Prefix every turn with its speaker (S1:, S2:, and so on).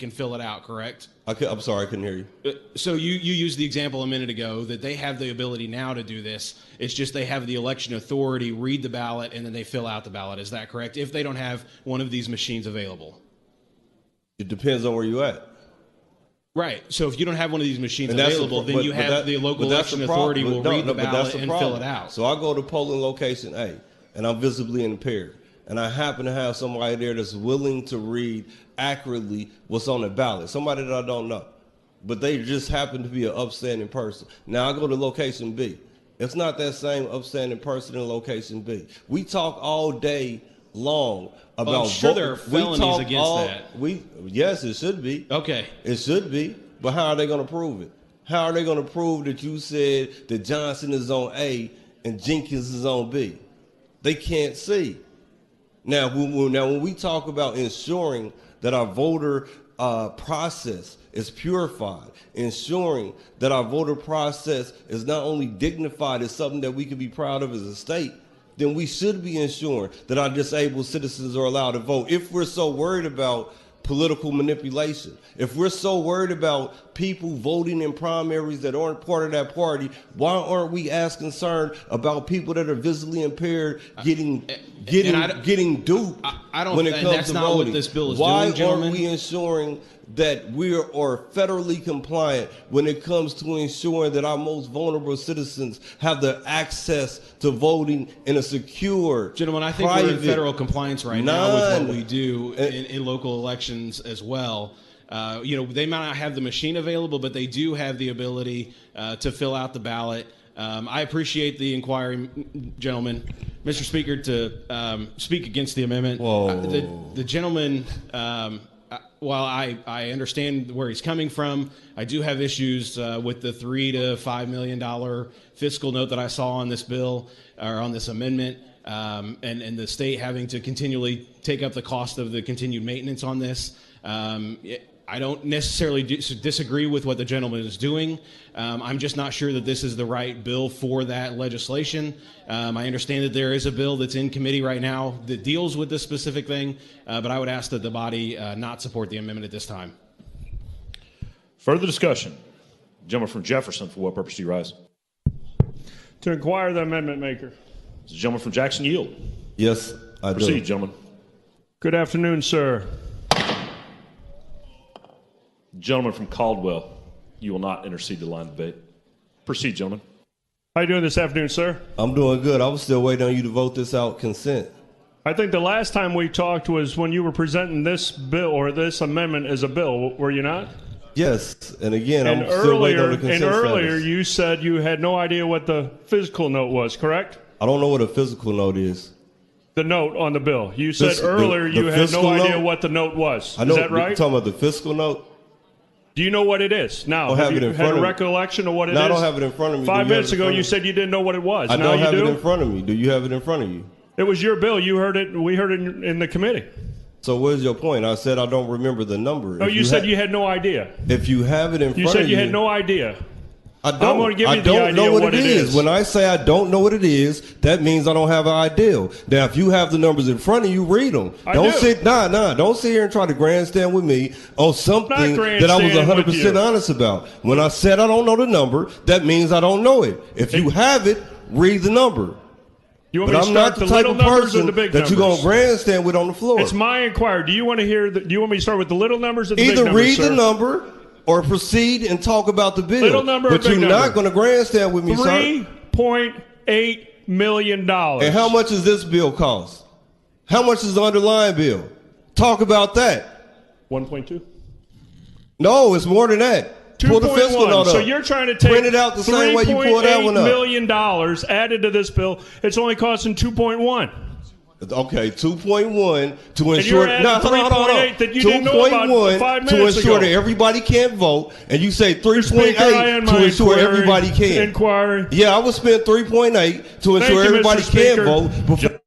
S1: can fill it out, correct?
S2: I'm sorry, I couldn't hear you.
S1: So you used the example a minute ago that they have the ability now to do this. It's just they have the election authority, read the ballot, and then they fill out the ballot. Is that correct? If they don't have one of these machines available.
S2: It depends on where you're at.
S1: Right. So if you don't have one of these machines available, then you have the local election authority will read the ballot and fill it out.
S2: So I go to polling location A, and I'm visibly impaired, and I happen to have somebody there that's willing to read accurately what's on the ballot, somebody that I don't know, but they just happen to be an upstanding person. Now I go to location B. It's not that same upstanding person in location B. We talk all day long about.
S1: I'm sure there are felonies against that.
S2: Yes, it should be.
S1: Okay.
S2: It should be, but how are they going to prove it? How are they going to prove that you said that Johnson is on A and Jenkins is on B? They can't see. Now, when we talk about ensuring that our voter process is purified, ensuring that our voter process is not only dignified, it's something that we can be proud of as a state, then we should be ensuring that our disabled citizens are allowed to vote. If we're so worried about political manipulation, if we're so worried about people voting in primaries that aren't part of that party, why aren't we as concerned about people that are visibly impaired getting duped
S1: I don't,
S2: when it comes
S1: that's
S2: to
S1: not
S2: voting?
S1: what this bill is
S2: why
S1: doing, gentlemen.
S2: aren't we ensuring that we are federally compliant when it comes to ensuring that our most vulnerable citizens have the access to voting in a secure,
S1: gentlemen, I think we're in federal compliance right now with what we do in local elections as well. They might not have the machine available, but they do have the ability to fill out the ballot. I appreciate the inquiry, gentlemen. Mr. Speaker, to speak against the amendment. The gentleman, while I understand where he's coming from, I do have issues with the $3 to $5 million fiscal note that I saw on this bill or on this amendment, and the state having to continually take up the cost of the continued maintenance on this. I don't necessarily disagree with what the gentleman is doing. I'm just not sure that this is the right bill for that legislation. I understand that there is a bill that's in committee right now that deals with this specific thing, but I would ask that the body not support the amendment at this time.
S3: Further discussion. Gentleman from Jefferson, for what purpose do you rise?
S4: To inquire the amendment maker.
S3: Does the gentleman from Jackson yield?
S2: Yes, I do.
S3: Proceed, gentleman.
S4: Good afternoon, sir.
S3: Gentleman from Caldwell, you will not intercede the line of debate. Proceed, gentlemen.
S4: How you doing this afternoon, sir?
S2: I'm doing good. I was still waiting on you to vote this out consent.
S4: I think the last time we talked was when you were presenting this bill or this amendment as a bill, were you not?
S2: Yes, and again, I'm still waiting on the consent
S4: status. And earlier you said you had no idea what the physical note was, correct?
S2: I don't know what a physical note is.
S4: The note on the bill. You said earlier you had no idea what the note was.
S2: I know,
S4: is that right?
S2: You're talking about the fiscal note?
S4: Do you know what it is now?
S2: Have you had
S4: a recollection of what it is?
S2: No, I don't have it in front of me.
S4: 5 minutes ago, you said you didn't know what it was.
S2: I
S4: now
S2: don't have
S4: you do?
S2: it in front of me. Do you have it in front of you?
S4: It was your bill. You heard it. We heard it in the committee.
S2: So what's your point? I said I don't remember the number.
S4: No, you said you had no idea.
S2: If you have it in front of you.
S4: You said you had no idea.
S2: I don't.
S4: I'm going to give you
S2: I don't know what it is.
S4: is.
S2: When I say I don't know what it is, that means I don't have an idea. Now, if you have the numbers in front of you, read them. Don't sit here and try to grandstand with me on something that I was 100% honest about. When I said I don't know the number, that means I don't know it. If you have it, read the number.
S4: You want me to start the little numbers or the big numbers?
S2: That you're going to grandstand with on the floor.
S4: It's my inquiry. Do you want to hear? Do you want me to start with the little numbers or the big numbers?
S2: Either read the number or proceed and talk about the bill.
S4: Little number,
S2: but
S4: you're
S2: not going to grandstand with me, sir.
S4: $3.8 million.
S2: And how much does this bill cost? How much is the underlying bill? Talk about that.
S4: 1.2.
S2: No, it's more than that. Pull the fiscal note up.
S4: So you're trying to take
S2: print it out the same way you pull that one up.
S4: $3.8 million added to this bill. It's only costing 2.1.
S2: Okay, 2.1 to
S4: ensure that you didn't know about 5 minutes
S2: to ensure
S4: ago.
S2: that everybody can't vote, and you say 3.8 to ensure everybody can.
S4: Inquiry.
S2: Yeah, I would spend 3.8 to ensure everybody can vote before.